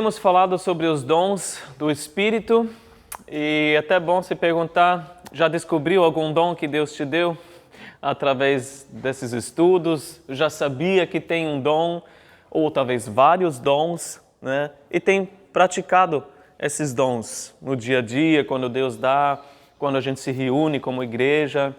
Temos falado sobre os dons do Espírito e é até bom se perguntar, já descobriu algum dom que Deus te deu através desses estudos? Já sabia que tem um dom ou talvez vários dons, né? E tem praticado esses dons no dia a dia, quando Deus dá, quando a gente se reúne como igreja.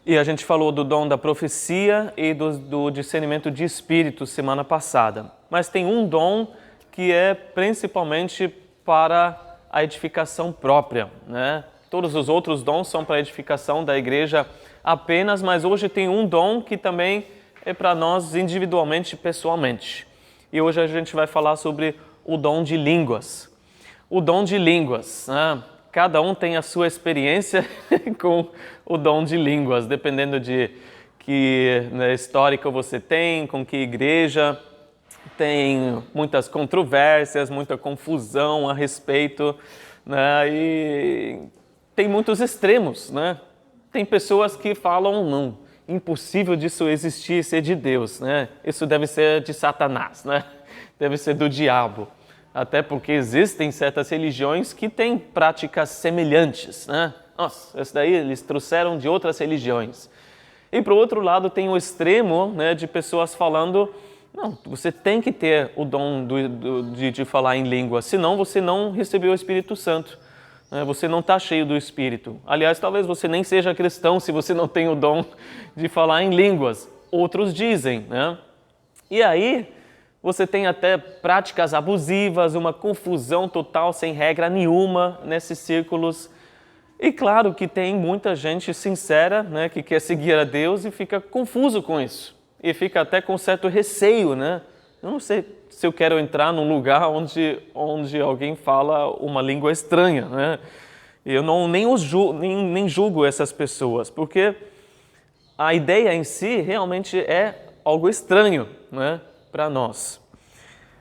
E a gente falou do dom da profecia e do discernimento de espírito semana passada. Mas tem um dom que é principalmente para a edificação própria, né? Todos os outros dons são para a edificação da igreja apenas, mas hoje tem um dom que também é para nós individualmente, pessoalmente. E hoje a gente vai falar sobre o dom de línguas. O dom de línguas, né? Cada um tem a sua experiência com o dom de línguas, dependendo de que histórica você tem, com que igreja. Tem muitas controvérsias, muita confusão a respeito, né? E tem muitos extremos, né? Tem pessoas que falam, não, impossível disso existir, ser de Deus, né? Isso deve ser de Satanás, né? Deve ser do diabo. Até porque existem certas religiões que têm práticas semelhantes, né? Nossa, isso daí eles trouxeram de outras religiões. E para o outro lado tem o extremo, né, de pessoas falando, não, você tem que ter o dom de falar em língua, senão você não recebeu o Espírito Santo, né? Você não está cheio do Espírito. Aliás, talvez você nem seja cristão se você não tem o dom de falar em línguas. Outros dizem, né? E aí você tem até práticas abusivas, uma confusão total, sem regra nenhuma nesses círculos. E claro que tem muita gente sincera, né, que quer seguir a Deus e fica confuso com isso. E fica até com certo receio, né? Eu não sei se eu quero entrar num lugar onde alguém fala uma língua estranha, né? Eu nem julgo essas pessoas, porque a ideia em si realmente é algo estranho, né, para nós.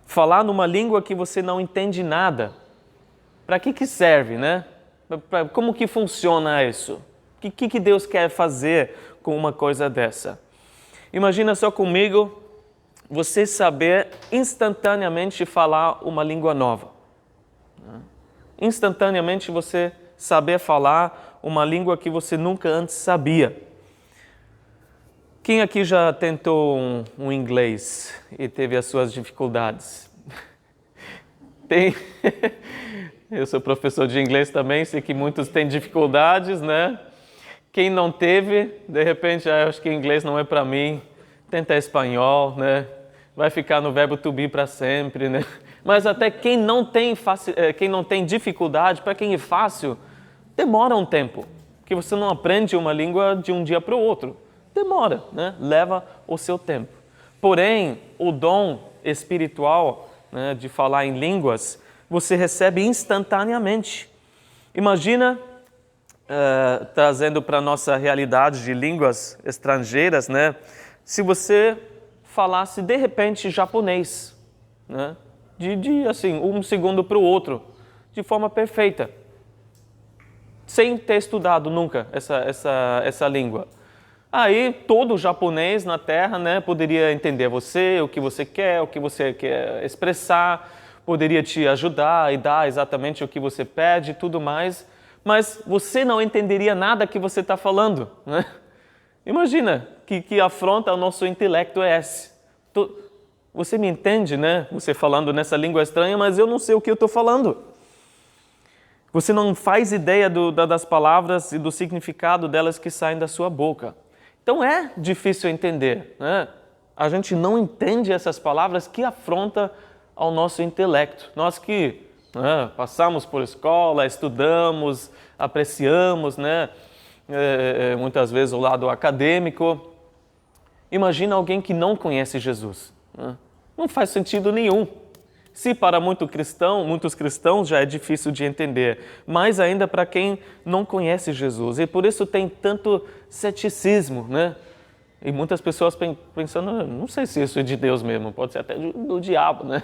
Falar numa língua que você não entende nada, para que serve, né? Como que funciona isso? O que Deus quer fazer com uma coisa dessa? Imagina só comigo você saber instantaneamente falar uma língua nova. Instantaneamente você saber falar uma língua que você nunca antes sabia. Quem aqui já tentou um inglês e teve as suas dificuldades? Tem. Eu sou professor de inglês também, sei que muitos têm dificuldades, né? Quem não teve, de repente, acho que inglês não é para mim, tenta espanhol, né? Vai ficar no verbo to be para sempre, né? Mas até quem não tem dificuldade, para quem é fácil, demora um tempo, porque você não aprende uma língua de um dia para o outro. Demora, né? Leva o seu tempo. Porém, o dom espiritual, né, de falar em línguas, você recebe instantaneamente. Imagina, trazendo para a nossa realidade de línguas estrangeiras, né, se você falasse de repente japonês, né, assim, um segundo para o outro, de forma perfeita, sem ter estudado nunca essa língua. Aí todo japonês na Terra, né, poderia entender você, o que você quer expressar, poderia te ajudar e dar exatamente o que você pede e tudo mais, mas você não entenderia nada que você está falando, né? Imagina que afronta ao nosso intelecto é esse. Você me entende, né? Você falando nessa língua estranha, mas eu não sei o que eu estou falando. Você não faz ideia das palavras e do significado delas que saem da sua boca. Então é difícil entender, né? A gente não entende essas palavras que afronta ao nosso intelecto. Nós que passamos por escola, estudamos, apreciamos, né? Muitas vezes o lado acadêmico. Imagina alguém que não conhece Jesus, né? Não faz sentido nenhum. Se para muitos cristãos já é difícil de entender, mais ainda para quem não conhece Jesus. E por isso tem tanto ceticismo, né? E muitas pessoas pensando, não sei se isso é de Deus mesmo, pode ser até do diabo, né?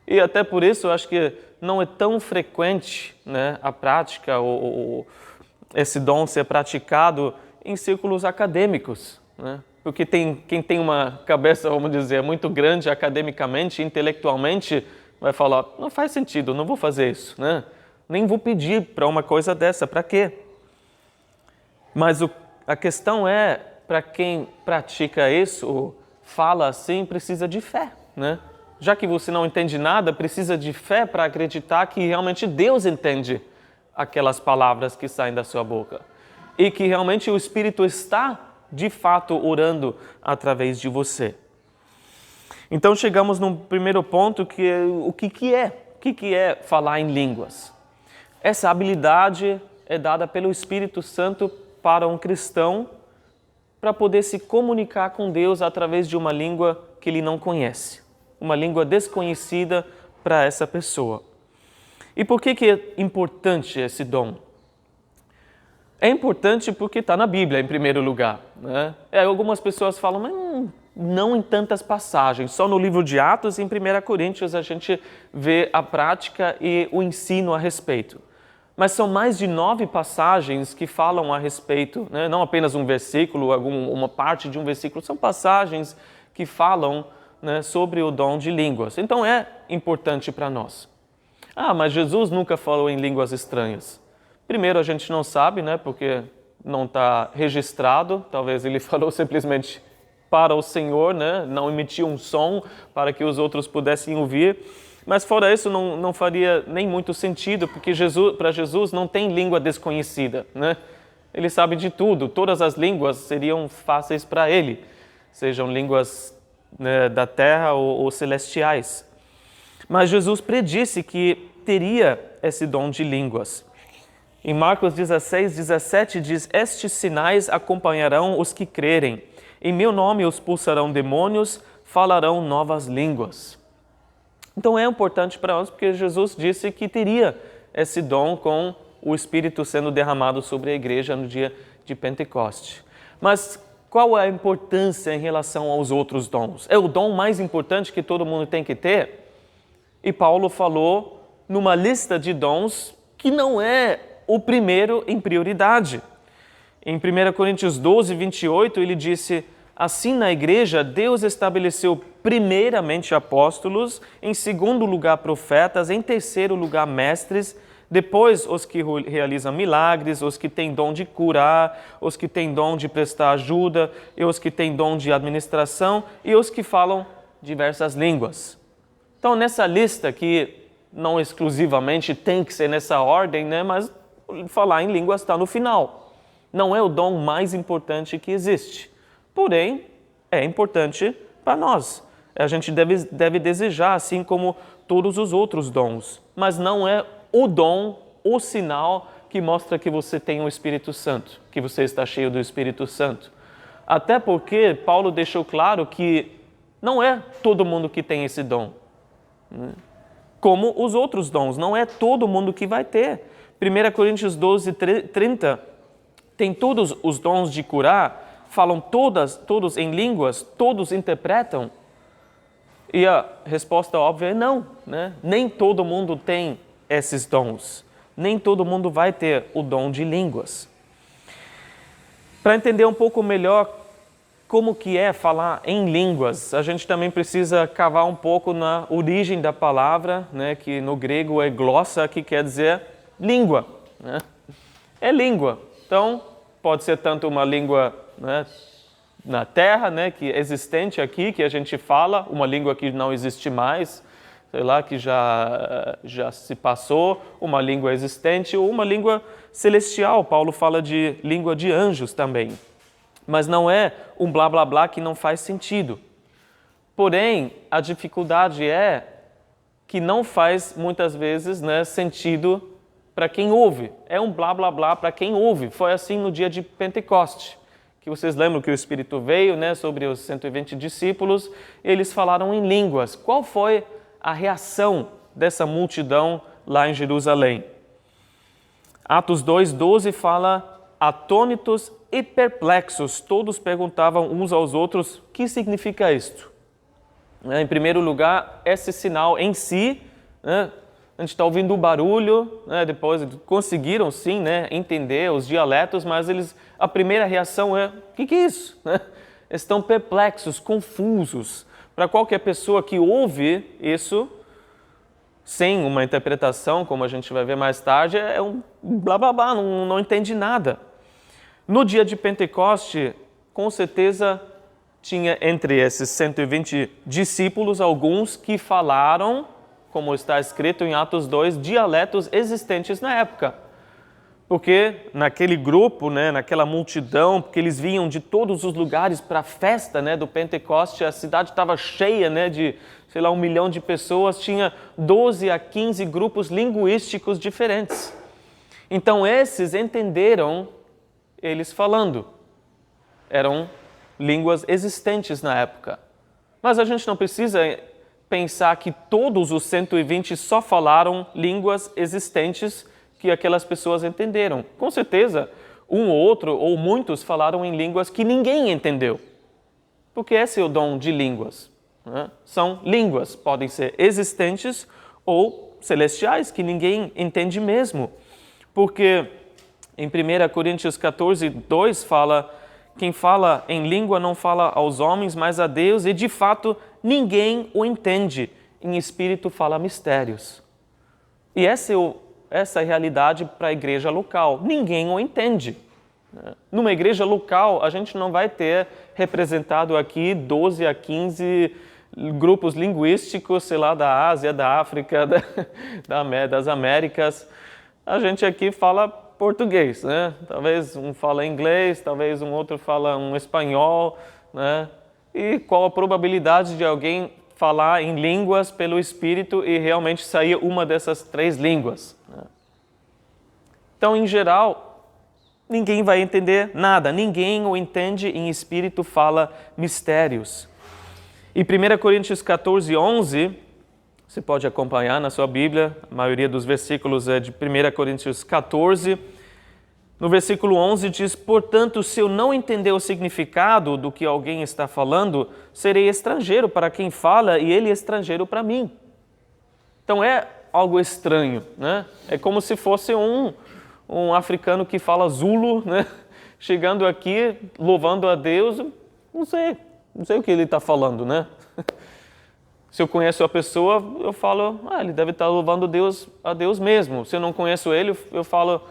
E até por isso eu acho que não é tão frequente, né, a prática, esse dom ser praticado em círculos acadêmicos, né? Porque quem tem uma cabeça, vamos dizer, muito grande academicamente, intelectualmente, vai falar, não faz sentido, não vou fazer isso, né? Nem vou pedir para uma coisa dessa, para quê? Mas a questão é, para quem pratica isso, ou fala assim, precisa de fé, né? Já que você não entende nada, precisa de fé para acreditar que realmente Deus entende aquelas palavras que saem da sua boca. E que realmente o Espírito está, de fato, orando através de você. Então chegamos no primeiro ponto, que é o que é falar em línguas. Essa habilidade é dada pelo Espírito Santo para um cristão para poder se comunicar com Deus através de uma língua que ele não conhece. Uma língua desconhecida para essa pessoa. E por que é importante esse dom? É importante porque está na Bíblia, em primeiro lugar, né? Algumas pessoas falam, mas não em tantas passagens. Só no livro de Atos e em 1 Coríntios a gente vê a prática e o ensino a respeito. Mas são mais de 9 passagens que falam a respeito, né? Não apenas um versículo, uma parte de um versículo, são passagens que falam, né, sobre o dom de línguas. Então é importante para nós. Mas Jesus nunca falou em línguas estranhas. Primeiro, a gente não sabe, né, porque não está registrado. Talvez ele falou simplesmente para o Senhor, né, não emitiu um som para que os outros pudessem ouvir. Mas fora isso, não faria nem muito sentido, porque para Jesus não tem língua desconhecida, né? Ele sabe de tudo, todas as línguas seriam fáceis para ele, sejam línguas, né, da terra ou celestiais. Mas Jesus predisse que teria esse dom de línguas. Em Marcos 16, 17 diz, estes sinais acompanharão os que crerem. Em meu nome expulsarão demônios, falarão novas línguas. Então é importante para nós porque Jesus disse que teria esse dom com o Espírito sendo derramado sobre a igreja no dia de Pentecoste. Mas qual é a importância em relação aos outros dons? É o dom mais importante que todo mundo tem que ter? E Paulo falou numa lista de dons que não é o primeiro em prioridade. Em 1 Coríntios 12, 28, ele disse, assim na igreja, Deus estabeleceu primeiramente apóstolos, em segundo lugar profetas, em terceiro lugar mestres, depois os que realizam milagres, os que têm dom de curar, os que têm dom de prestar ajuda, e os que têm dom de administração, e os que falam diversas línguas. Então, nessa lista, que não exclusivamente tem que ser nessa ordem, né, mas falar em línguas está no final. Não é o dom mais importante que existe. Porém, é importante para nós. A gente deve desejar, assim como todos os outros dons. Mas não é o dom, o sinal que mostra que você tem o Espírito Santo, que você está cheio do Espírito Santo. Até porque Paulo deixou claro que não é todo mundo que tem esse dom. Como os outros dons, não é todo mundo que vai ter. 1 Coríntios 12, 30, tem todos os dons de curar, falam todos em línguas, todos interpretam. E a resposta óbvia é não, né? Nem todo mundo tem esses dons. Nem todo mundo vai ter o dom de línguas. Para entender um pouco melhor como que é falar em línguas, a gente também precisa cavar um pouco na origem da palavra, né? Que no grego é glossa, que quer dizer língua, né? É língua. Então, pode ser tanto uma língua, né, na terra, né, que é existente aqui, que a gente fala, uma língua que não existe mais, sei lá, que já se passou, uma língua existente, ou uma língua celestial. Paulo fala de língua de anjos também. Mas não é um blá blá blá que não faz sentido. Porém, a dificuldade é que não faz muitas vezes, né, sentido para quem ouve. É um blá blá blá para quem ouve. Foi assim no dia de Pentecoste, que vocês lembram que o Espírito veio, né, sobre os 120 discípulos, e eles falaram em línguas. Qual foi a reação dessa multidão lá em Jerusalém? Atos 2:12 fala, atônitos e perplexos, todos perguntavam uns aos outros, o que significa isto? Em primeiro lugar, esse sinal em si, né, a gente está ouvindo o barulho, né, depois conseguiram sim, né, entender os dialetos, mas a primeira reação é, o que é isso? Estão perplexos, confusos. Para qualquer pessoa que ouve isso, sem uma interpretação, como a gente vai ver mais tarde, é um blá blá blá, não entende nada. No dia de Pentecoste, com certeza tinha entre esses 120 discípulos alguns que falaram, como está escrito em Atos 2, dialetos existentes na época. Porque naquele grupo, naquela multidão, porque eles vinham de todos os lugares para a festa do Pentecoste, a cidade estava cheia de, 1 milhão de pessoas, tinha 12 a 15 grupos linguísticos diferentes. Então esses entenderam eles falando. Eram línguas existentes na época. Mas a gente não precisa pensar que todos os 120 só falaram línguas existentes que aquelas pessoas entenderam. Com certeza, um ou outro ou muitos falaram em línguas que ninguém entendeu. Porque esse é o dom de línguas. São línguas, podem ser existentes ou celestiais, que ninguém entende mesmo. Porque em 1 Coríntios 14, 2 fala: quem fala em língua não fala aos homens, mas a Deus, e de fato ninguém o entende. Em espírito fala mistérios. E essa é a realidade para a igreja local. Ninguém o entende. Numa igreja local, a gente não vai ter representado aqui 12 a 15 grupos linguísticos, da Ásia, da África, das Américas. A gente aqui fala português, Talvez um fala inglês, talvez um outro fala um espanhol, E qual a probabilidade de alguém falar em línguas pelo Espírito e realmente sair uma dessas 3 línguas? Então, em geral, ninguém vai entender nada. Ninguém o entende, em espírito fala mistérios. E 1 Coríntios 14, 11, você pode acompanhar na sua Bíblia, a maioria dos versículos é de 1 Coríntios 14. No versículo 11 diz: portanto, se eu não entender o significado do que alguém está falando, serei estrangeiro para quem fala e ele estrangeiro para mim. Então é algo estranho, É como se fosse um africano que fala Zulu, Chegando aqui, louvando a Deus, não sei o que ele está falando, Se eu conheço a pessoa, eu falo, ele deve estar louvando a Deus mesmo. Se eu não conheço ele, eu falo,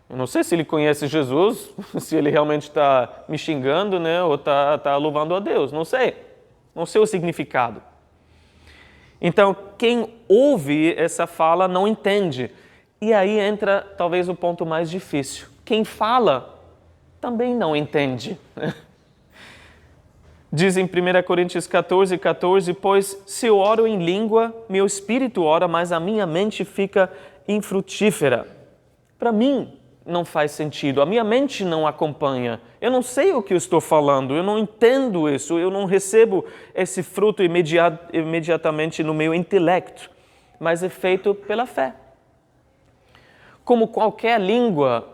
eu não sei se ele conhece Jesus, se ele realmente está me xingando, ou está louvando a Deus, não sei o significado. Então, quem ouve essa fala não entende. E aí entra talvez o ponto mais difícil. Quem fala também não entende. Diz em 1 Coríntios 14, 14, pois se eu oro em língua, meu espírito ora, mas a minha mente fica infrutífera. Para mim não faz sentido, a minha mente não acompanha. Eu não sei o que eu estou falando, eu não entendo isso, eu não recebo esse fruto imediatamente no meu intelecto, mas é feito pela fé. Como qualquer língua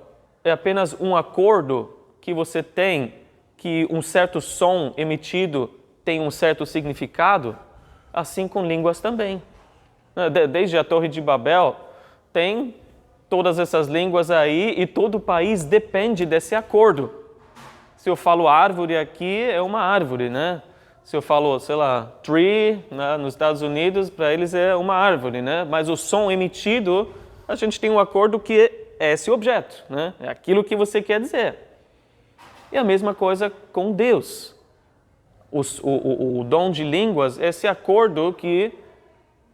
é apenas um acordo que você tem, que um certo som emitido tem um certo significado, assim com línguas também. Desde a Torre de Babel, tem todas essas línguas aí e todo o país depende desse acordo. Se eu falo árvore aqui, é uma árvore, Se eu falo, tree, nos Estados Unidos, para eles é uma árvore, Mas o som emitido, a gente tem um acordo que é esse objeto, É aquilo que você quer dizer. E a mesma coisa com Deus. O dom de línguas é esse acordo que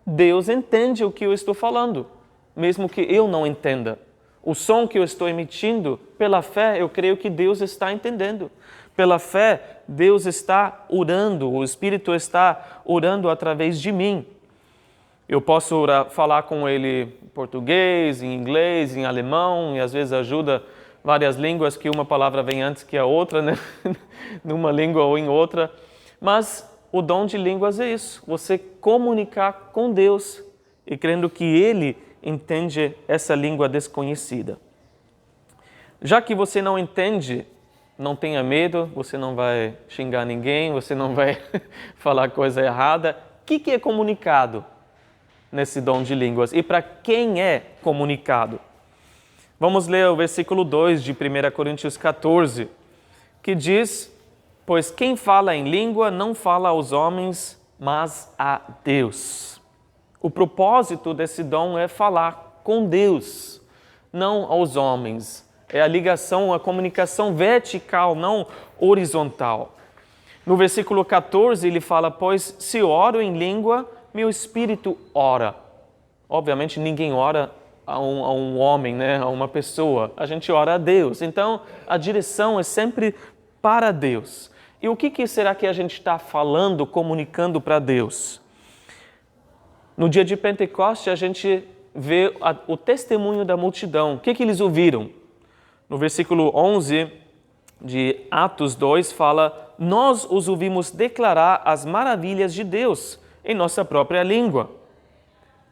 Deus entende o que eu estou falando, mesmo que eu não entenda. O som que eu estou emitindo, pela fé, eu creio que Deus está entendendo. Pela fé, Deus está orando, o Espírito está orando através de mim. Eu posso falar com Ele em português, em inglês, em alemão, e às vezes ajuda várias línguas que uma palavra vem antes que a outra, numa língua ou em outra. Mas o dom de línguas é isso, você comunicar com Deus e crendo que Ele entende essa língua desconhecida. Já que você não entende, não tenha medo, você não vai xingar ninguém, você não vai falar coisa errada. O que é comunicado nesse dom de línguas? E para quem é comunicado? Vamos ler o versículo 2 de 1 Coríntios 14, que diz: pois quem fala em língua não fala aos homens, mas a Deus. O propósito desse dom é falar com Deus, não aos homens. É a ligação, a comunicação vertical, não horizontal. No versículo 14 ele fala, pois se oro em língua, meu espírito ora. Obviamente ninguém ora a um homem, né? A uma pessoa. A gente ora a Deus. Então a direção é sempre para Deus. E o que será que a gente está falando, comunicando para Deus? No dia de Pentecoste a gente vê o testemunho da multidão. O que eles ouviram? No versículo 11 de Atos 2 fala, nós os ouvimos declarar as maravilhas de Deus em nossa própria língua.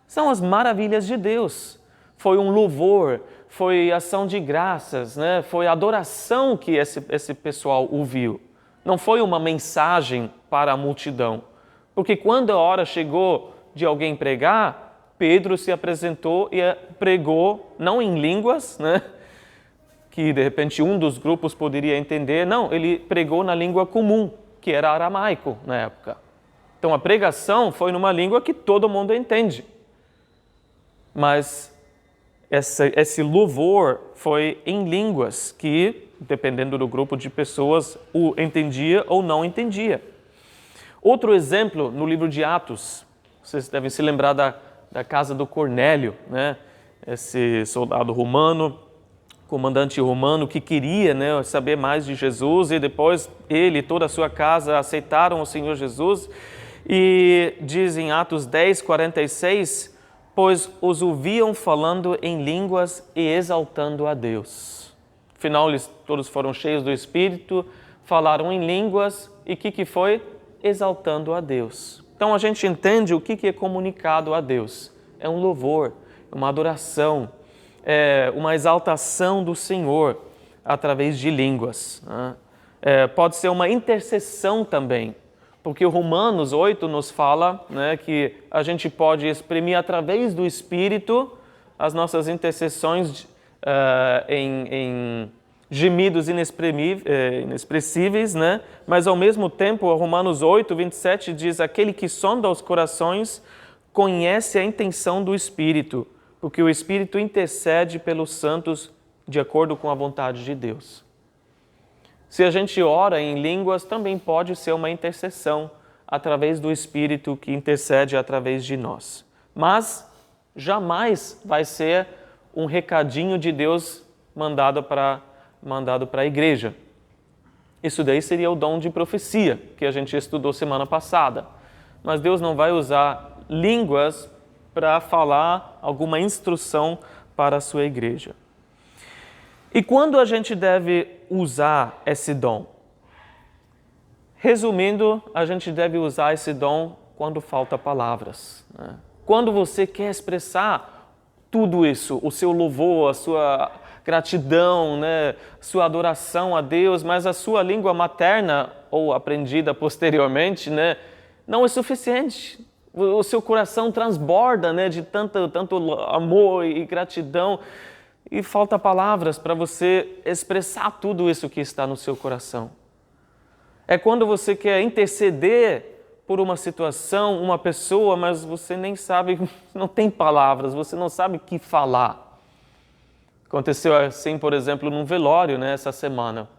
São as maravilhas de Deus. Foi um louvor, foi ação de graças, né? Foi adoração que esse pessoal ouviu. Não foi uma mensagem para a multidão. Porque quando a hora chegou de alguém pregar, Pedro se apresentou e pregou, não em línguas, né? Que de repente um dos grupos poderia entender. Não, ele pregou na língua comum, que era aramaico na época. Então a pregação foi numa língua que todo mundo entende. Mas esse louvor foi em línguas que, dependendo do grupo de pessoas, o entendia ou não entendia. Outro exemplo no livro de Atos, vocês devem se lembrar da casa do Cornélio, né? Esse soldado romano, comandante romano que queria, né, saber mais de Jesus, e depois ele e toda a sua casa aceitaram o Senhor Jesus. E diz em Atos 10, 46, pois os ouviam falando em línguas e exaltando a Deus. Afinal, eles todos foram cheios do Espírito, falaram em línguas e o que foi? Exaltando a Deus. Então a gente entende o que é comunicado a Deus. É um louvor, uma adoração, uma exaltação do Senhor através de línguas. Pode ser uma intercessão também, porque o Romanos 8 nos fala, né, que a gente pode exprimir através do Espírito as nossas intercessões em gemidos inexpressíveis, né? Mas ao mesmo tempo, Romanos 8, 27 diz, aquele que sonda os corações conhece a intenção do Espírito, porque o Espírito intercede pelos santos de acordo com a vontade de Deus. Se a gente ora em línguas, também pode ser uma intercessão através do Espírito que intercede através de nós. Mas jamais vai ser um recadinho de Deus mandado para a igreja. Isso daí seria o dom de profecia, que a gente estudou semana passada. Mas Deus não vai usar línguas para falar alguma instrução para a sua igreja. E quando a gente deve usar esse dom? Resumindo, a gente deve usar esse dom quando falta palavras, né? Quando você quer expressar tudo isso, o seu louvor, a sua gratidão, né? Sua adoração a Deus, mas a sua língua materna ou aprendida posteriormente, né? Não é suficiente. O seu coração transborda, né, de tanto amor e gratidão e falta palavras para você expressar tudo isso que está no seu coração. É quando você quer interceder por uma situação, uma pessoa, mas você nem sabe, não tem palavras, você não sabe o que falar. Aconteceu assim, por exemplo, num velório, né, essa semana.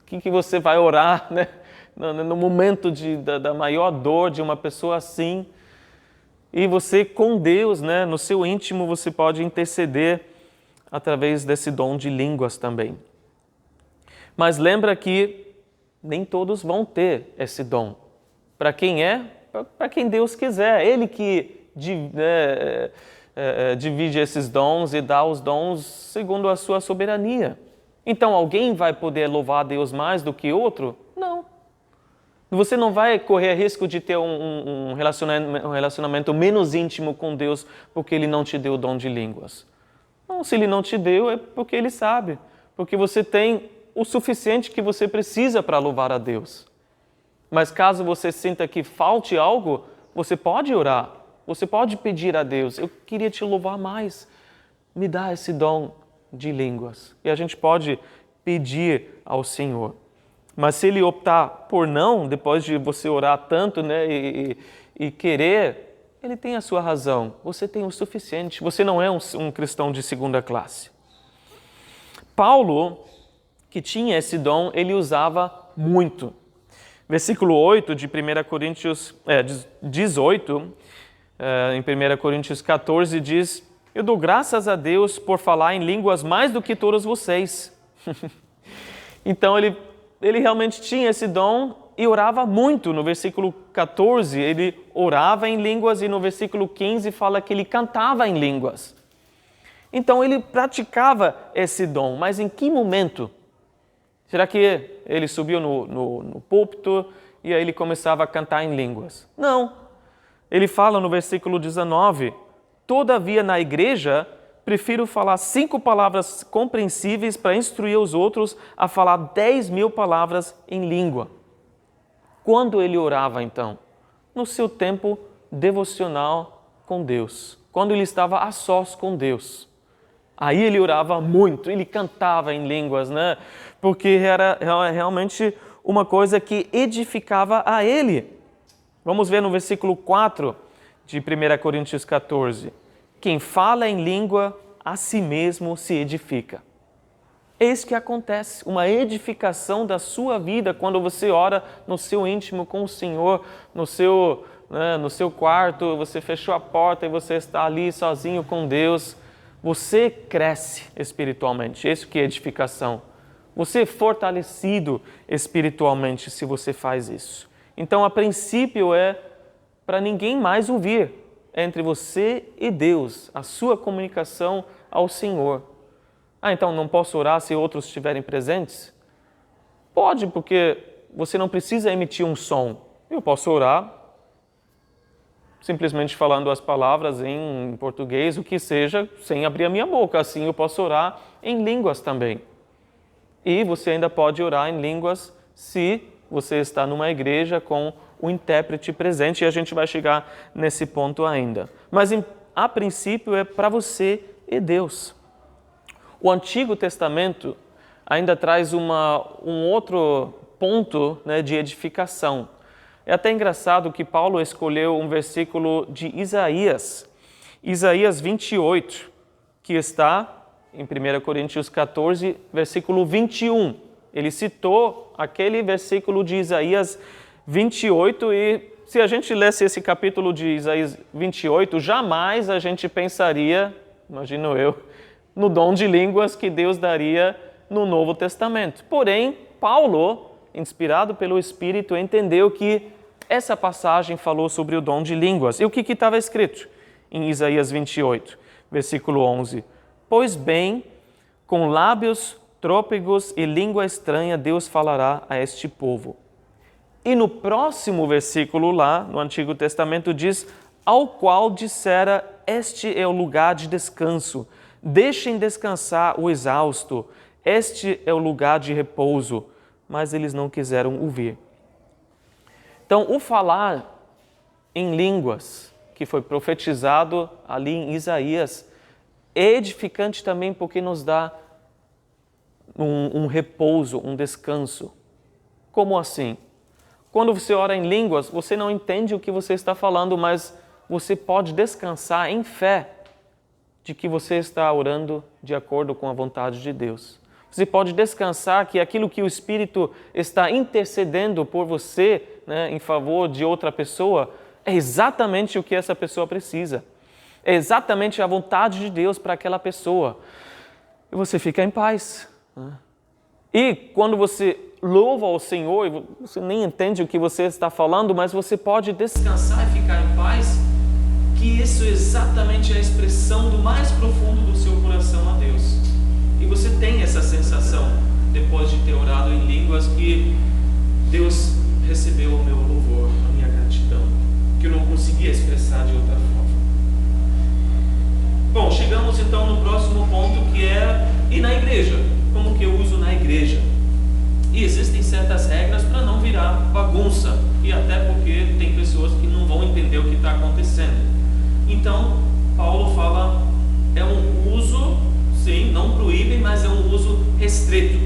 O que você vai orar, né? No momento da maior dor de uma pessoa assim, e você com Deus, né, no seu íntimo, você pode interceder através desse dom de línguas também. Mas lembra que nem todos vão ter esse dom. Para quem é? Para quem Deus quiser. Ele que divide esses dons e dá os dons segundo a sua soberania. Então alguém vai poder louvar a Deus mais do que outro? Não. Você não vai correr risco de ter um relacionamento menos íntimo com Deus porque Ele não te deu o dom de línguas. Não, se Ele não te deu é porque Ele sabe. Porque você tem o suficiente que você precisa para louvar a Deus. Mas caso você sinta que falte algo, você pode orar. Você pode pedir a Deus, eu queria te louvar mais. Me dá esse dom de línguas. E a gente pode pedir ao Senhor. Mas se Ele optar por não, depois de você orar tanto, né, e querer, ele tem a sua razão. Você tem o suficiente. Você não é um cristão de segunda classe. Paulo, que tinha esse dom, ele usava muito. Versículo 8 de 1 Coríntios 18, em 1 Coríntios 14, diz: eu dou graças a Deus por falar em línguas mais do que todos vocês. Então ele realmente tinha esse dom e orava muito. No versículo 14 ele orava em línguas e no versículo 15 fala que ele cantava em línguas. Então ele praticava esse dom, mas em que momento? Será que ele subiu no púlpito e aí ele começava a cantar em línguas? Não. Ele fala no versículo 19: todavia na igreja prefiro falar 5 palavras compreensíveis para instruir os outros a falar 10.000 palavras em língua. Quando ele orava então? No seu tempo devocional com Deus. Quando ele estava a sós com Deus. Aí ele orava muito, ele cantava em línguas, né? Porque era realmente uma coisa que edificava a ele. Vamos ver no versículo 4 de 1 Coríntios 14. Quem fala em língua, a si mesmo se edifica. É isso que acontece, uma edificação da sua vida quando você ora no seu íntimo com o Senhor, no seu quarto, você fechou a porta e você está ali sozinho com Deus. Você cresce espiritualmente, isso que é edificação. Você é fortalecido espiritualmente se você faz isso. Então, a princípio é para ninguém mais ouvir, é entre você e Deus, a sua comunicação ao Senhor. Então não posso orar se outros estiverem presentes? Pode, porque você não precisa emitir um som. Eu posso orar simplesmente falando as palavras em português, o que seja, sem abrir a minha boca. Assim eu posso orar em línguas também. E você ainda pode orar em línguas se você está numa igreja com o intérprete presente, e a gente vai chegar nesse ponto ainda. Mas a princípio é para você e Deus. O Antigo Testamento ainda traz um outro ponto, né, de edificação. É até engraçado que Paulo escolheu um versículo de Isaías 28, que está em 1 Coríntios 14, versículo 21. Ele citou aquele versículo de Isaías 28 e se a gente lesse esse capítulo de Isaías 28, jamais a gente pensaria, imagino eu, no dom de línguas que Deus daria no Novo Testamento. Porém, Paulo, inspirado pelo Espírito, entendeu que essa passagem falou sobre o dom de línguas. E o que estava escrito em Isaías 28, versículo 11? Pois bem, com lábios trôpegos e língua estranha Deus falará a este povo. E no próximo versículo lá, no Antigo Testamento, diz: ao qual dissera, este é o lugar de descanso, deixem descansar o exausto, este é o lugar de repouso, mas eles não quiseram ouvir. Então, o falar em línguas, que foi profetizado ali em Isaías, é edificante também porque nos dá um repouso, um descanso. Como assim? Quando você ora em línguas, você não entende o que você está falando, mas você pode descansar em fé de que você está orando de acordo com a vontade de Deus. Você pode descansar que aquilo que o Espírito está intercedendo por você, né, em favor de outra pessoa, é exatamente o que essa pessoa precisa. É exatamente a vontade de Deus para aquela pessoa. E você fica em paz. E quando você louva ao Senhor, você nem entende o que você está falando, mas você pode descansar e ficar em paz, que isso é exatamente a expressão do mais profundo do seu coração a Deus. E você tem essa sensação, depois de ter orado em línguas, que Deus recebeu o meu louvor, a minha gratidão, que eu não conseguia expressar de outra forma. Bom, chegamos então no próximo ponto, que é ir na igreja. Como que eu uso na igreja? E existem certas regras para não virar bagunça, e até porque tem pessoas que não vão entender o que está acontecendo. Então, Paulo fala, é um uso, sim, não proíbe, mas é um uso restrito,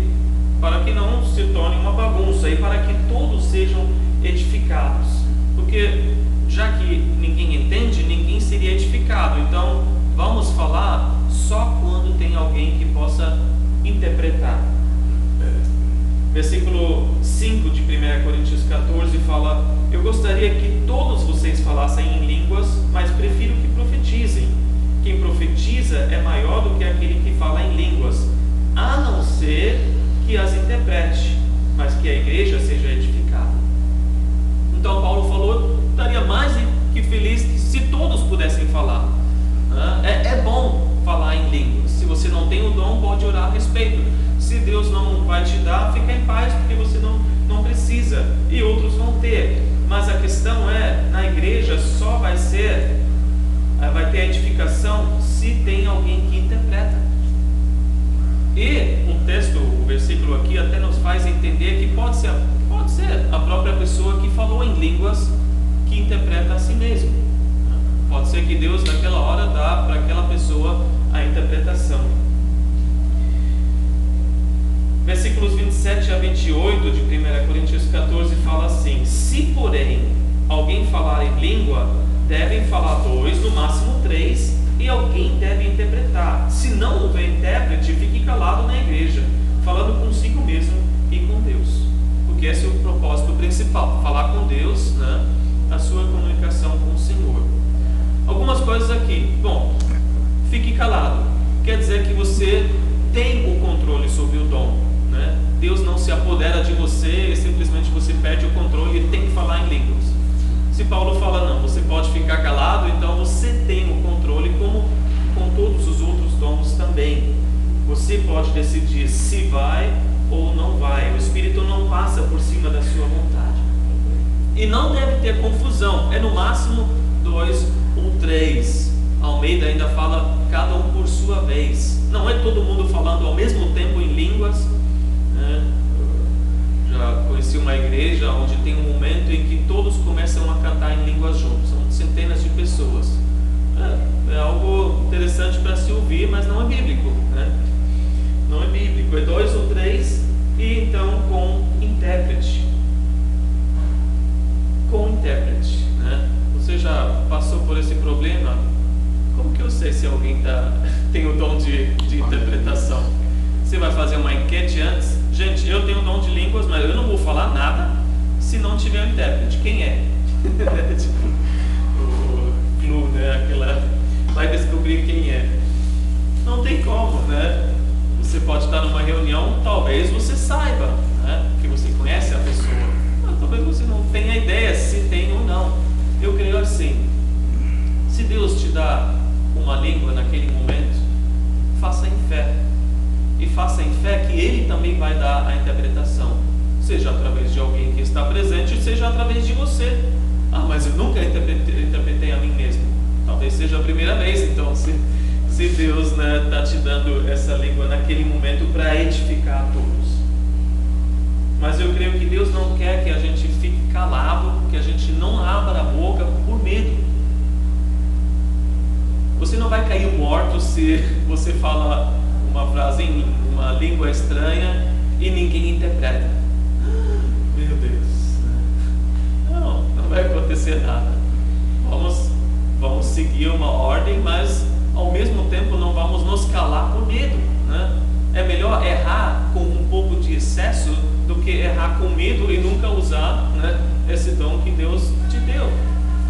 para que não se torne uma bagunça e para que todos sejam edificados. Porque, já que ninguém entende, ninguém seria edificado. Então, vamos falar só quando tem alguém que possa interpretar. Versículo 5 de 1 Coríntios 14 fala: eu gostaria que todos vocês falassem em línguas, mas prefiro que profetizem. Quem profetiza é maior do que aquele que fala em línguas, a não ser que as interprete, mas que a igreja seja edificada. Então Paulo falou: estaria mais que feliz se todos pudessem falar. É bom falar em línguas. Se você não tem o dom, pode orar a respeito. Se Deus não vai te dar, fica em paz, porque você não precisa, e outros vão ter. Mas a questão é, na igreja só vai ter edificação se tem alguém que interpreta. E o texto, o versículo aqui até nos faz entender que pode ser a própria pessoa que falou em línguas que interpreta a si mesmo. Pode ser que Deus naquela hora dá para aquela pessoa a interpretação. Versículos 27 a 28 de 1 Coríntios 14 fala assim: se porém alguém falar em língua, devem falar 2, no máximo 3, e alguém deve interpretar. Se não houver intérprete, fique calado na igreja, falando consigo mesmo e com Deus, porque esse é o propósito principal, falar com Deus, né? A sua comunicação com o Senhor. Algumas coisas aqui. Bom, fique calado, quer dizer que você tem o controle sobre o dom, né? Deus não se apodera de você e simplesmente você perde o controle e tem que falar em línguas. Se Paulo fala não, você pode ficar calado, então você tem o controle, como com todos os outros dons também. Você pode decidir se vai ou não vai. O Espírito não passa por cima da sua vontade. E não deve ter confusão, é no máximo 2 ou 3. Almeida ainda fala cada um por sua vez. Não é todo mundo falando ao mesmo tempo em línguas, né? Já conheci uma igreja onde tem um momento em que todos começam a cantar em línguas juntos, são centenas de pessoas. É algo interessante para se ouvir, mas não é bíblico, né? Não é bíblico, é 2 ou 3 e então com intérprete. Com intérprete, né? Você já passou por esse problema? Como que eu sei se alguém tem o dom de interpretação? Você vai fazer uma enquete antes? Gente, eu tenho o dom de línguas, mas eu não vou falar nada se não tiver um intérprete. Quem é? Tipo, o Flu, né? Vai descobrir quem é. Não tem como, né? Você pode estar numa reunião, talvez você saiba, né? Que você conhece a pessoa, mas talvez você não tenha ideia se tem ou não. Eu creio assim: se Deus te dá uma língua naquele momento, faça em fé. E faça em fé que Ele também vai dar a interpretação, seja através de alguém que está presente, seja através de você. Mas eu nunca interpretei a mim mesmo. Talvez seja a primeira vez, então, se Deus está te dando essa língua naquele momento para edificar a todos. Mas eu creio que Deus não quer que a gente fique calado, que a gente não abra a boca por medo. Você não vai cair morto se você fala uma frase em uma língua estranha e ninguém interpreta. Meu Deus. Não vai acontecer nada. Vamos seguir uma ordem, mas ao mesmo tempo não vamos nos calar por medo, né? É melhor errar com um pouco de excesso do que errar com medo e nunca usar, né, esse dom que Deus te deu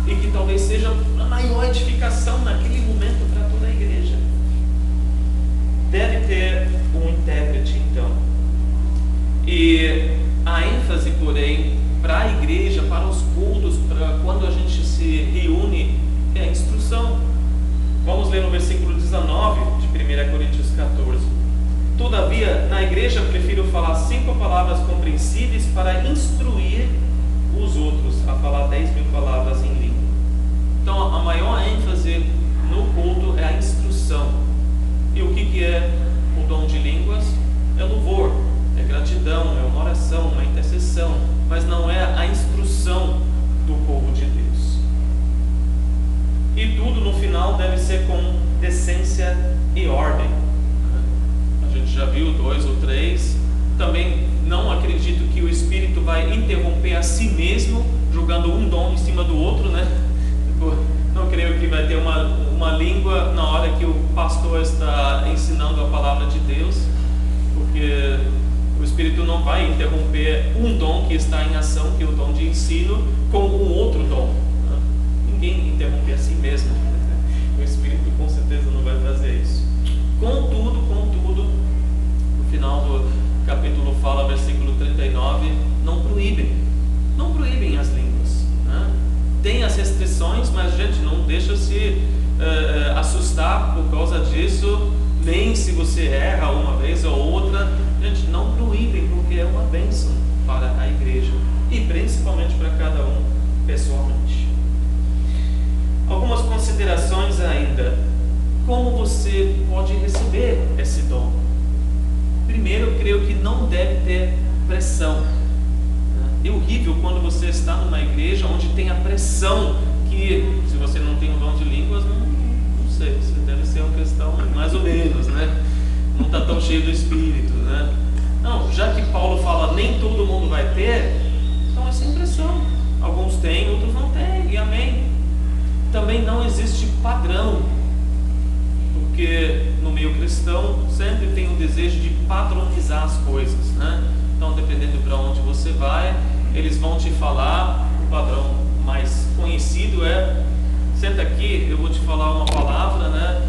e que talvez seja a maior edificação naquele momento para toda a igreja. Deve ter um intérprete, então. E a ênfase, porém, para a igreja, para os cultos, para quando a gente se reúne, é a instrução. Vamos ler no versículo 19 de 1 Coríntios 14. Todavia, na igreja prefiro falar 5 palavras compreensíveis para instruir os outros a falar 10.000 palavras em língua. Então, a maior ênfase no culto é a instrução. E o que é o dom de línguas? É louvor, é gratidão, é uma oração, uma intercessão, mas não é a instrução do povo de Deus. E tudo no final deve ser com decência e ordem. A gente já viu 2 ou 3. Também não acredito que o Espírito vai interromper a si mesmo, jogando um dom em cima do outro, né? creio que vai ter uma língua na hora que o pastor está ensinando a palavra de Deus, porque o Espírito não vai interromper um dom que está em ação, que é o dom de ensino, com um outro dom. Ninguém interrompe a si mesmo. O Espírito com certeza não vai fazer isso. Contudo, no final do capítulo fala, versículo 39, não proíbem as línguas, né? Tem as restrições, mas gente, não deixa se assustar por causa disso, nem se você erra uma vez ou outra. Gente, não proíbem, porque é uma bênção para a igreja e principalmente para cada um pessoalmente. Algumas considerações ainda. Como você pode receber esse dom? Primeiro, eu creio que não deve ter pressão. É horrível quando você está numa igreja onde tem a pressão que, se você não tem o dom de línguas, não sei, você deve ser um cristão mais ou menos, né? Não está tão cheio do Espírito, né? Não, já que Paulo fala nem todo mundo vai ter, então é sem pressão. Alguns têm, outros não têm, e amém. Também não existe padrão, porque no meio cristão sempre tem o desejo de padronizar as coisas, né? Então, dependendo para onde você vai, eles vão te falar. O padrão mais conhecido é: senta aqui, eu vou te falar uma palavra, né?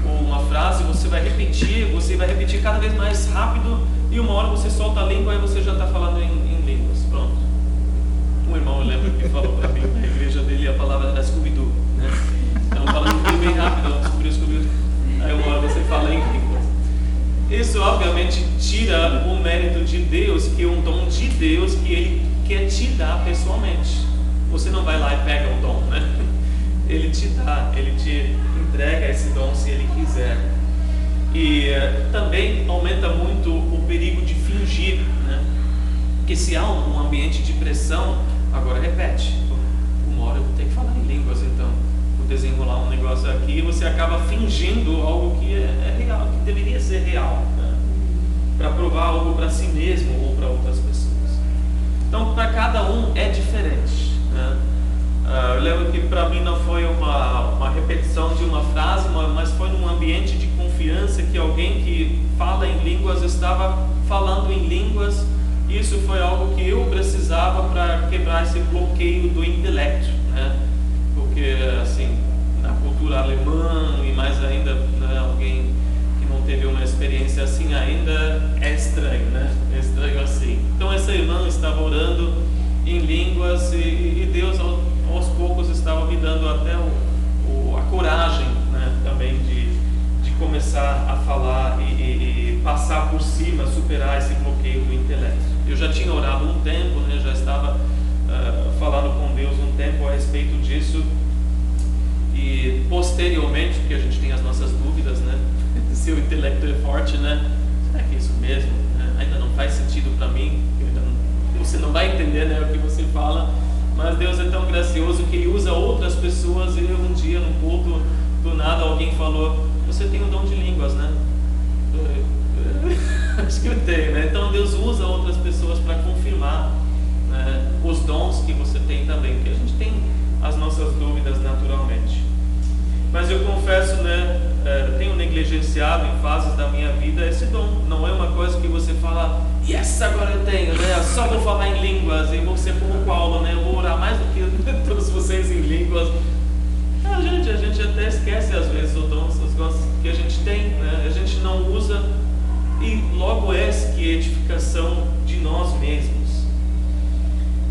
Ou uma frase, você vai repetir cada vez mais rápido, e uma hora você solta a língua e você já está falando em línguas. Pronto. Um irmão, eu lembro que falou para mim, na igreja dele, a palavra era Scooby-Doo, né? Então, falando bem rápido, ela descobriu Scooby-Doo. Aí uma hora você fala em línguas. Isso obviamente tira o mérito de Deus, que é um dom de Deus que Ele quer te dar pessoalmente. Você não vai lá e pega o dom, né? Ele te dá, Ele te entrega esse dom se Ele quiser. E também aumenta muito o perigo de fingir, né? Porque se há um ambiente de pressão, agora repete. Uma hora eu vou ter que falar em línguas, então vou desenrolar um negócio aqui, e você acaba fingindo algo que é real, que deveria ser real, né? Para provar algo para si mesmo ou para outras pessoas. Então, para cada um é diferente, né? Eu lembro que para mim não foi uma repetição de uma frase, mas foi num ambiente de confiança que alguém que fala em línguas estava falando em línguas. Isso foi algo que eu precisava para quebrar esse bloqueio do intelecto, né? Porque, assim, na cultura alemã e mais ainda, né, alguém que não teve uma experiência assim ainda é estranho, né? É estranho assim. Então, essa irmã estava orando em línguas e Deus, aos poucos, estava me dando até a coragem, né, também de começar a falar e passar por cima, superar esse bloqueio do intelecto. Eu já tinha orado um tempo, né, já estava falando com Deus um tempo a respeito disso, e posteriormente, porque a gente tem as nossas dúvidas, né, se o intelecto é forte, né, será que é isso mesmo? Ainda não faz sentido para mim, você não vai entender, né, o que você fala, mas Deus é tão gracioso que Ele usa outras pessoas. E um dia, num culto, do nada alguém falou: você tem o dom de línguas, né? Acho que eu tenho, né? Então Deus usa outras pessoas para confirmar, né, os dons que você tem também, porque a gente tem as nossas dúvidas naturalmente. Mas eu confesso, né, tenho negligenciado em fases da minha vida esse dom. Não é uma coisa que você fala: yes, agora eu tenho, né? Só vou falar em línguas e vou ser como Paulo, né? Eu vou orar mais do que todos vocês em línguas. A gente até esquece às vezes os dons que a gente tem, né? A gente não usa, e logo essa que é edificação de nós mesmos.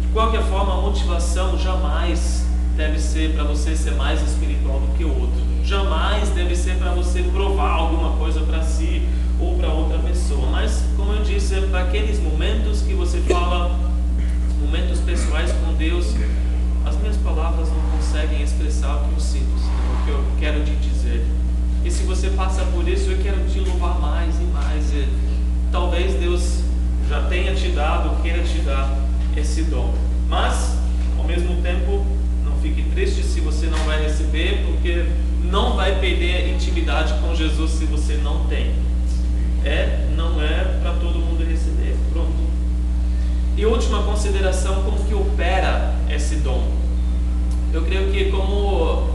De qualquer forma, a motivação jamais deve ser para você ser mais espiritual do que o outro. Jamais deve ser para você provar alguma coisa para si ou para outra pessoa. Mas, como eu disse, é para aqueles momentos que você fala, momentos pessoais com Deus. As minhas palavras não conseguem expressar o que eu sinto, o que eu quero te dizer. E se você passa por isso, eu quero te louvar mais e mais. E talvez Deus já tenha te dado, queira te dar esse dom. Mas, ao mesmo tempo, não fique triste se você não vai receber, porque não vai perder intimidade com Jesus se você não tem. Não é para todo mundo receber. Pronto. E última consideração: como que opera esse dom? Eu creio que como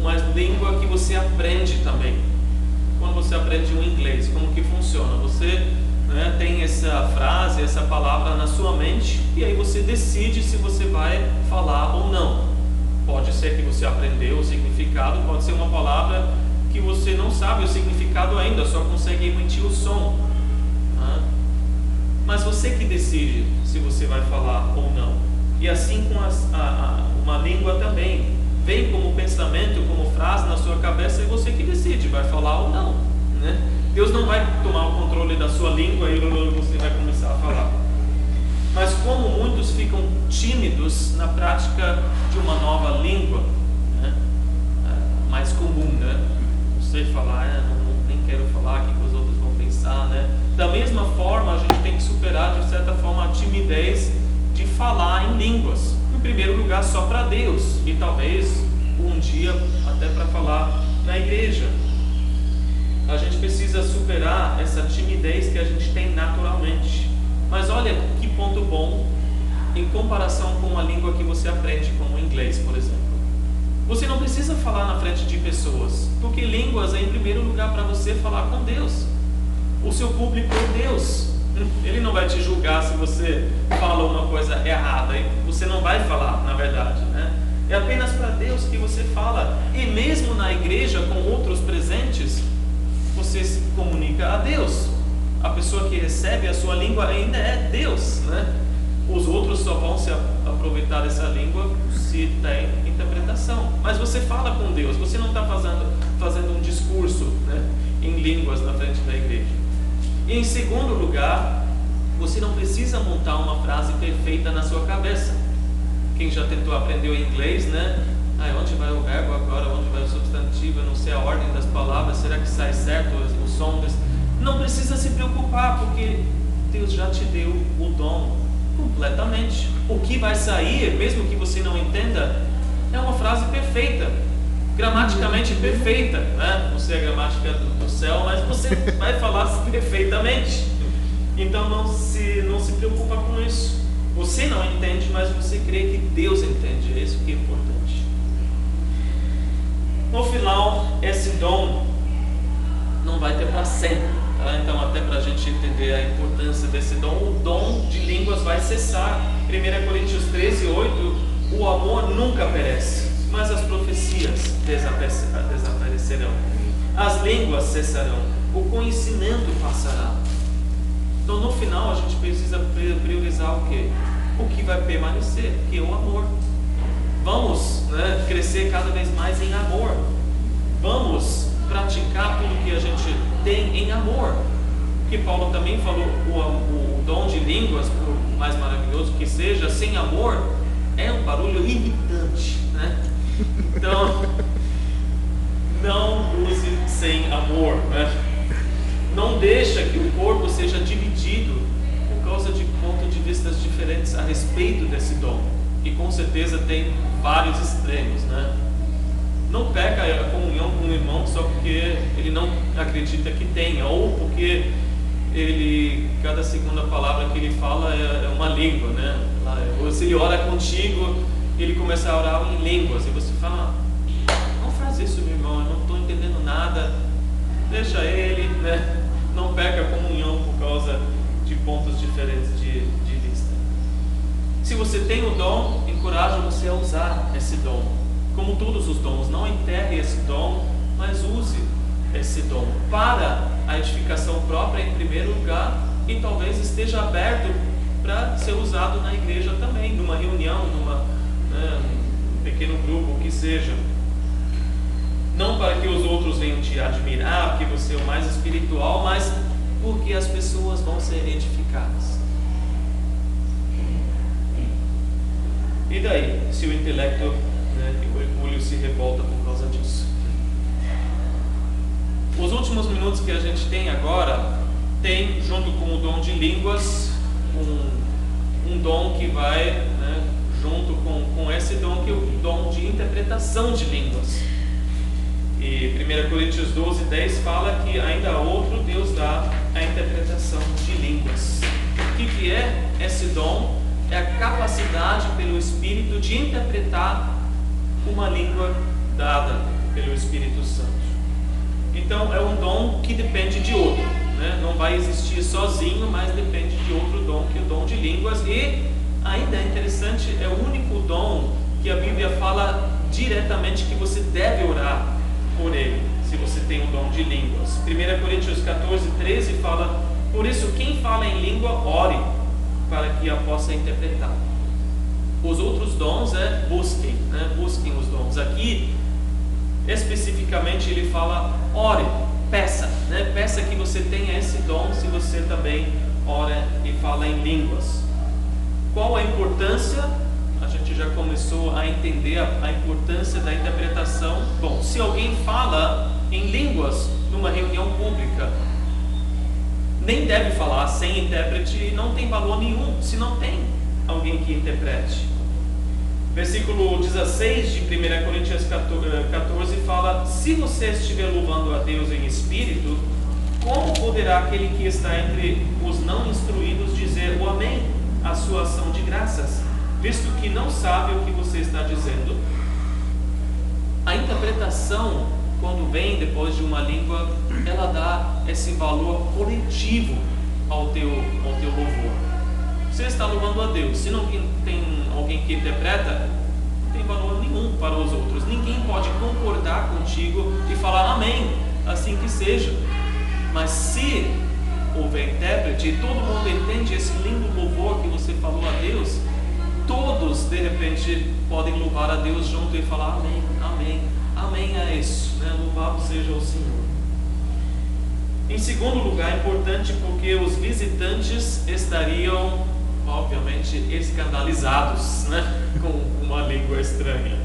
um uma língua que você aprende também. Quando você aprende o inglês, como que funciona? Você tem essa frase, essa palavra na sua mente, e aí você decide se você vai falar ou não. Pode ser que você aprendeu o significado, pode ser uma palavra que você não sabe o significado ainda, só consegue emitir o som. Mas você que decide se você vai falar ou não. E assim com uma língua também. Vem como pensamento, como frase na sua cabeça, e você que decide, vai falar ou não, né? Deus não vai tomar o controle da sua língua e você vai começar a falar. Mas como muitos ficam tímidos na prática de uma nova língua, né? Mais comum, né? Você falar, nem quero falar, o que os outros vão pensar, né? Da mesma forma, a gente tem que superar, de certa forma, a timidez de falar em línguas. Em primeiro lugar, só para Deus, e talvez um dia até para falar na igreja. A gente precisa superar essa timidez que a gente tem naturalmente. Mas olha que ponto bom em comparação com a língua que você aprende, como o inglês, por exemplo. Você não precisa falar na frente de pessoas, porque línguas é em primeiro lugar para você falar com Deus. O seu público é Deus. Ele não vai te julgar se você fala uma coisa errada, e você não vai falar, na verdade, né? É apenas para Deus que você fala. E mesmo na igreja, com outros presentes, você se comunica a Deus. A pessoa que recebe a sua língua ainda é Deus, né? Os outros só vão se aproveitar dessa língua se tem interpretação. Mas você fala com Deus, você não está fazendo um discurso, né, em línguas na frente da igreja. E em segundo lugar, você não precisa montar uma frase perfeita na sua cabeça. Quem já tentou aprender o inglês, né? Onde vai o verbo agora? Onde vai o substantivo? Eu não sei a ordem das palavras. Será que sai certo o som? Não precisa se preocupar, porque Deus já te deu o dom completamente. O que vai sair, mesmo que você não entenda, é uma frase perfeita, gramaticalmente perfeita, né? Não sei a gramática do céu, mas você vai falar perfeitamente. Então não se preocupa com isso. Você não entende, mas você crê que Deus entende. É isso que é importante. No final, esse dom não vai ter para sempre, tá? Então, até para a gente entender a importância desse dom, o dom de línguas vai cessar. 1 Coríntios 13:8, o amor nunca perece, mas as profecias desaparecerão, as línguas cessarão, o conhecimento passará. Então, no final, a gente precisa priorizar o quê? O que vai permanecer, que é o amor. Vamos, né, crescer cada vez mais em amor. Vamos praticar tudo que a gente tem em amor. Porque Paulo também falou, o dom de línguas, por mais maravilhoso que seja, sem amor, é um barulho irritante, né? Então, não use sem amor, né? Não deixa que o corpo seja dividido por causa de pontos de vista diferentes a respeito desse dom. E com certeza tem vários extremos, né? Não peca a comunhão com o irmão só porque ele não acredita que tenha, ou porque cada segunda palavra que ele fala é uma língua, né? Ou se ele ora contigo, ele começa a orar em línguas, e você fala, não faz isso, meu irmão, eu não estou entendendo nada, deixa ele, né? Não peca a comunhão por causa de pontos diferentes de vista. Se você tem o dom, encorajo você a usar esse dom. Como todos os dons, não enterre esse dom, mas use esse dom para a edificação própria em primeiro lugar, e talvez esteja aberto para ser usado na igreja também, numa reunião, um pequeno grupo, o que seja. Não para que os outros venham te admirar, porque você é o mais espiritual, mas porque as pessoas vão ser edificadas. E daí, se o intelecto, né, e o orgulho se revolta por causa disso? Os últimos minutos que a gente tem agora, tem, junto com o dom de línguas, um dom que vai, né, junto com esse dom, que é o dom de interpretação de línguas. E 1 Coríntios 12:10 fala que ainda outro Deus dá a interpretação de línguas. O que é esse dom? É a capacidade pelo Espírito de interpretar uma língua dada pelo Espírito Santo. Então é um dom que depende de outro, né? Não vai existir sozinho, mas depende de outro dom, que é o dom de línguas. E ainda é interessante, é o único dom que a Bíblia fala diretamente que você deve orar por ele, se você tem o dom de línguas. 1 Coríntios 14, 13 fala: por isso quem fala em língua, ore para que a possa interpretar. Os outros dons busquem, né? Busquem os dons. Aqui especificamente ele fala: ore, peça, né? Peça que você tenha esse dom, se você também ora e fala em línguas. Qual a importância? A gente já começou a entender a importância da interpretação. Bom, se alguém fala em línguas numa reunião pública, nem deve falar sem intérprete, e não tem valor nenhum se não tem alguém que interprete. Versículo 16 de 1 Coríntios 14 fala: se você estiver louvando a Deus em espírito, como poderá aquele que está entre os não instruídos dizer o amém à sua ação de graças, visto que não sabe o que você está dizendo? A interpretação, quando vem depois de uma língua, ela dá esse valor coletivo ao teu louvor. Você está louvando a Deus, se não tem alguém que interpreta, não tem valor nenhum para os outros. Ninguém pode concordar contigo e falar amém, assim que seja. Mas se houver intérprete e todo mundo entende esse lindo louvor que você falou a Deus, todos de repente podem louvar a Deus junto e falar amém, amém, amém a isso, né? Louvado seja o Senhor. Em segundo lugar, é importante porque os visitantes estariam obviamente escandalizados, né? Com uma língua estranha.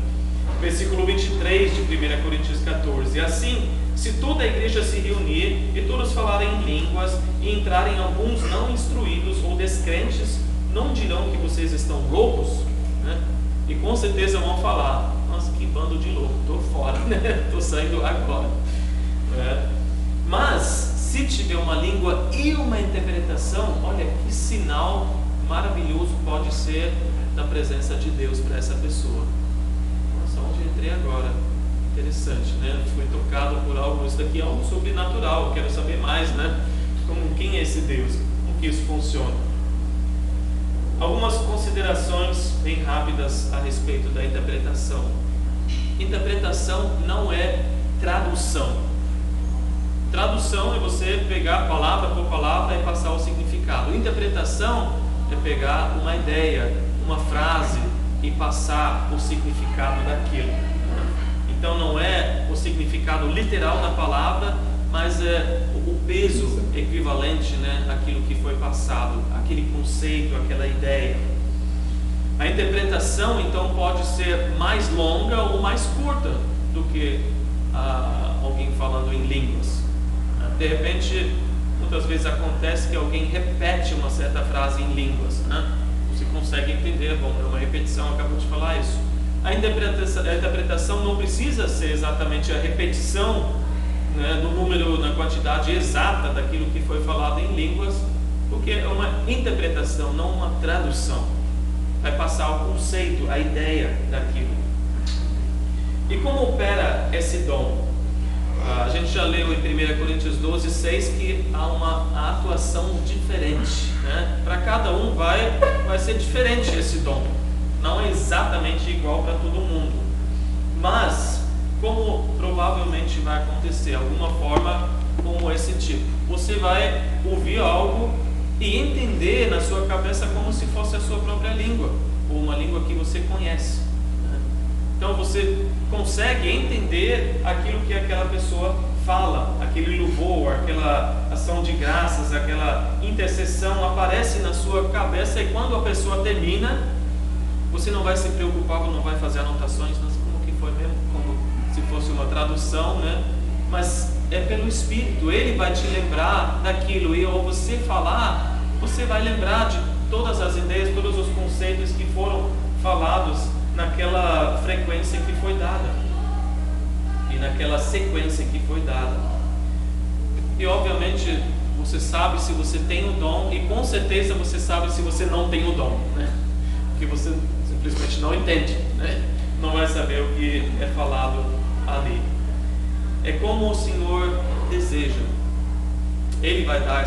Versículo 23 de 1 Coríntios 14: assim, se toda a igreja se reunir e todos falarem em línguas e entrarem alguns não instruídos ou descrentes, não dirão que vocês estão loucos, né? E com certeza vão falar: nossa, que bando de louco, estou fora, né? Estou saindo agora, né? Mas se tiver uma língua e uma interpretação, olha que sinal maravilhoso pode ser da presença de Deus para essa pessoa. Nossa, onde entrei agora? Interessante, né? Fui tocado por algo, isso daqui é algo sobrenatural. Eu quero saber mais, né? Quem é esse Deus? Como que isso funciona? Algumas considerações bem rápidas a respeito da interpretação. Interpretação não é tradução. Tradução é você pegar palavra por palavra e passar o significado. Interpretação é pegar uma ideia, uma frase e passar o significado daquilo. Então não é o significado literal da palavra, mas é o peso equivalente, né, àquilo que foi passado, aquele conceito, aquela ideia. A interpretação então pode ser mais longa ou mais curta do que alguém falando em línguas. De repente, muitas vezes acontece que alguém repete uma certa frase em línguas, né? Você consegue entender, bom, é uma repetição, acabou de falar isso. A interpretação não precisa ser exatamente a repetição, né, no número, na quantidade exata daquilo que foi falado em línguas, porque é uma interpretação, não uma tradução. Vai passar o conceito, a ideia daquilo. E como opera esse dom? A gente já leu em 1 Coríntios 12, 6 que há uma atuação diferente, né? Para cada um vai ser diferente esse dom. Não é exatamente igual para todo mundo. Mas, como provavelmente vai acontecer, alguma forma como esse tipo. Você vai ouvir algo e entender na sua cabeça como se fosse a sua própria língua, ou uma língua que você conhece. Então você consegue entender aquilo que aquela pessoa fala, aquele louvor, aquela ação de graças, aquela intercessão aparece na sua cabeça, e quando a pessoa termina, você não vai se preocupar, não vai fazer anotações, mas como que foi mesmo, como se fosse uma tradução, né? Mas é pelo Espírito, Ele vai te lembrar daquilo, e ao você falar, você vai lembrar de todas as ideias, todos os conceitos que foram falados naquela frequência que foi dada e naquela sequência que foi dada. E obviamente você sabe se você tem o dom, e com certeza você sabe se você não tem o dom, né? Porque você simplesmente não entende, né? Não vai saber o que é falado ali. é como o Senhor deseja. Ele vai dar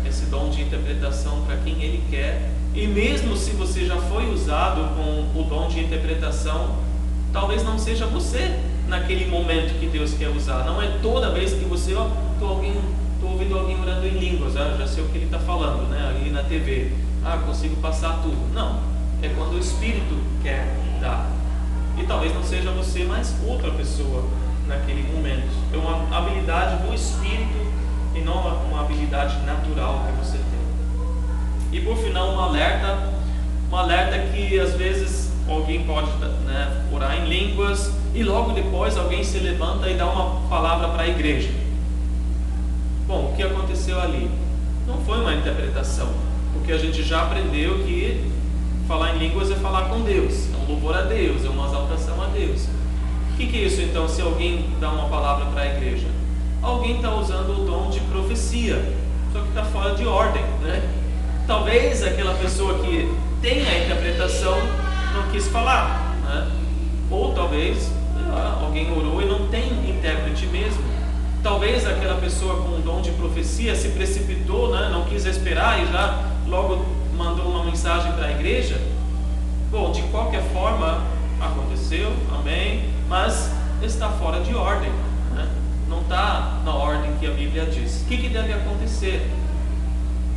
esse dom de interpretação para quem Ele quer. E mesmo se você já foi usado com o dom de interpretação, talvez não seja você naquele momento que Deus quer usar. Não é toda vez que você, estou ouvindo alguém orando em línguas, já sei o que ele está falando, né? Ali na TV, consigo passar tudo. Não, é quando o Espírito quer dar. E talvez não seja você, mas outra pessoa naquele momento. É uma habilidade do Espírito e não uma habilidade natural que você tem. E por final, um alerta que às vezes alguém pode, né, orar em línguas e logo depois alguém se levanta e dá uma palavra para a igreja. Bom, o que aconteceu ali? Não foi uma interpretação, porque a gente já aprendeu que falar em línguas é falar com Deus, é um louvor a Deus, é uma exaltação a Deus. O que é isso então, se alguém dá uma palavra para a igreja? Alguém está usando o dom de profecia, só que está fora de ordem, né? Talvez aquela pessoa que tem a interpretação não quis falar, né? Ou talvez alguém orou e não tem intérprete mesmo. Talvez aquela pessoa com o dom de profecia se precipitou, né? Não quis esperar e já logo mandou uma mensagem para a igreja. Bom, de qualquer forma, aconteceu, amém, mas está fora de ordem, né? Não está na ordem que a Bíblia diz. O que deve acontecer?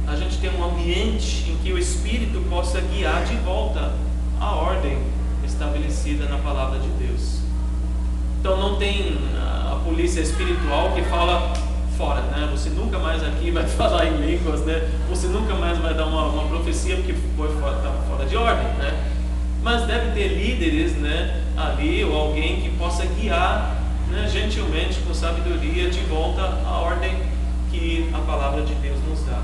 A gente tem um ambiente em que o Espírito possa guiar de volta a ordem estabelecida na palavra de Deus. Então não tem a polícia espiritual que fala fora, né? Você nunca mais aqui vai falar em línguas, né? Você nunca mais vai dar uma profecia porque está fora de ordem, né? Mas deve ter líderes, né, ali, ou alguém que possa guiar, né, gentilmente, com sabedoria, de volta à ordem que a palavra de Deus nos dá.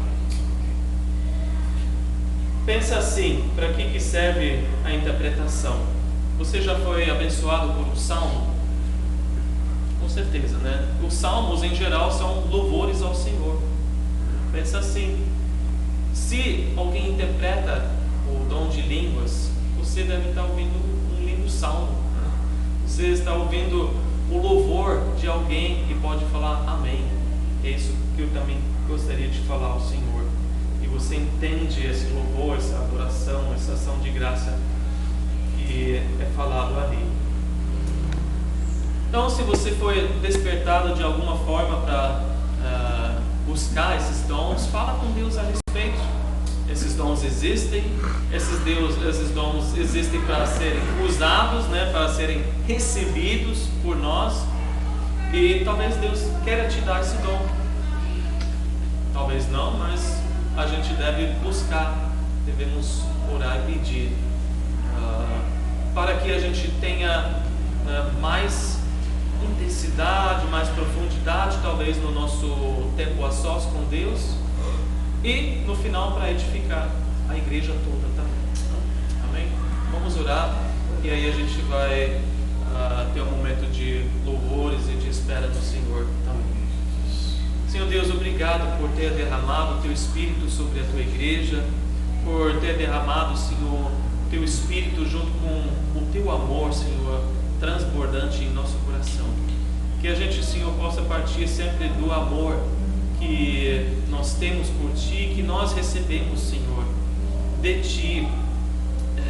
Pensa assim, para que serve a interpretação? Você já foi abençoado por um salmo? Com certeza, né? Os salmos em geral são louvores ao Senhor. Pensa assim, se alguém interpreta o dom de línguas, você deve estar ouvindo um lindo salmo, né? Você está ouvindo o louvor de alguém que pode falar amém. É isso que eu também gostaria de falar ao Senhor. E você entende esse louvor, essa adoração, essa ação de graça que é falado ali. Então, se você foi despertado de alguma forma para buscar esses dons, fala com Deus a respeito. Esses dons existem, esses dons existem para serem usados, né, para serem recebidos por nós, e talvez Deus queira te dar esse dom. Talvez não, mas a gente deve buscar, devemos orar e pedir para que a gente tenha mais intensidade, mais profundidade, talvez no nosso tempo a sós com Deus, e no final para edificar a igreja toda também. Amém? Vamos orar e aí a gente vai ter um momento de louvores e de espera no Senhor também. Senhor Deus, obrigado por ter derramado o Teu Espírito sobre a Tua igreja, por ter derramado, Senhor, Teu Espírito junto com o Teu amor, Senhor, transbordante em nosso coração. Que a gente, Senhor, possa partir sempre do amor que nós temos por Ti, que nós recebemos, Senhor, de Ti,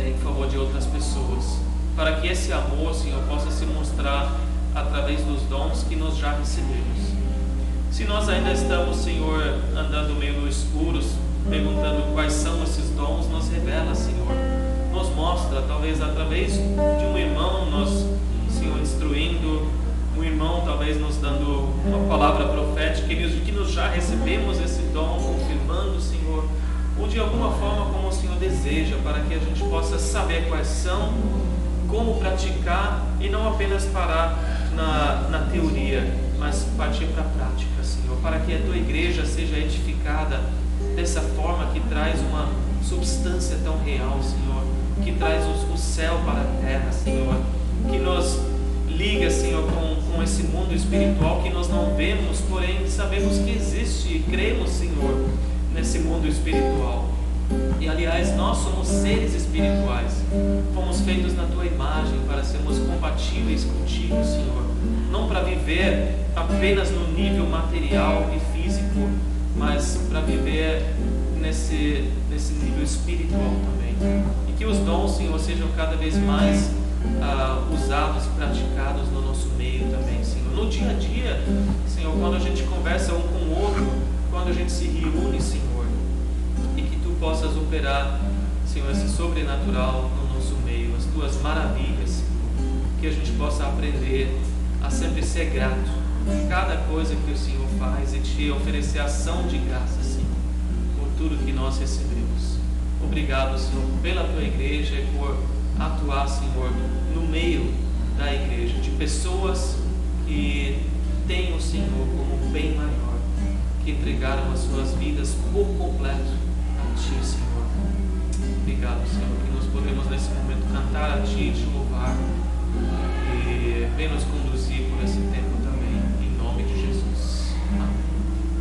em favor de outras pessoas, para que esse amor, Senhor, possa se mostrar através dos dons que nós já recebemos. Se nós ainda estamos, Senhor, andando meio no escuro, perguntando quais são esses dons, nos revela, Senhor, nos mostra, talvez através de um irmão, nós, Senhor, instruindo, um irmão talvez nos dando uma palavra profética, que nós já recebemos esse dom, confirmando, Senhor, ou de alguma forma como o Senhor deseja, para que a gente possa saber quais são, como praticar e não apenas parar na teoria, mas partir para a prática, Senhor, para que a Tua igreja seja edificada dessa forma que traz uma substância tão real, Senhor, que traz o céu para a terra, Senhor, que nos liga, Senhor, com esse mundo espiritual que nós não vemos, porém sabemos que existe e cremos, Senhor, nesse mundo espiritual. E aliás, nós somos seres espirituais, fomos feitos na Tua imagem para sermos compatíveis contigo, Senhor, não para viver apenas no nível material e físico, mas para viver nesse nível espiritual também. E que os dons, Senhor, sejam cada vez mais usados, praticados no nosso meio também, Senhor. No dia a dia, Senhor, quando a gente conversa um com o outro, quando a gente se reúne, Senhor, e que Tu possas operar, Senhor, esse sobrenatural no nosso meio, as Tuas maravilhas, Senhor, que a gente possa aprender a sempre ser grato por cada coisa que o Senhor faz e Te oferecer ação de graça, Senhor, por tudo que nós recebemos. Obrigado, Senhor, pela Tua igreja e por atuar, Senhor, no meio da igreja, de pessoas que têm o Senhor como bem maior, que entregaram as suas vidas por completo a Ti, Senhor. Obrigado, Senhor, que nós podemos nesse momento cantar a Ti e Te louvar, e vem nos conduzir por esse tempo.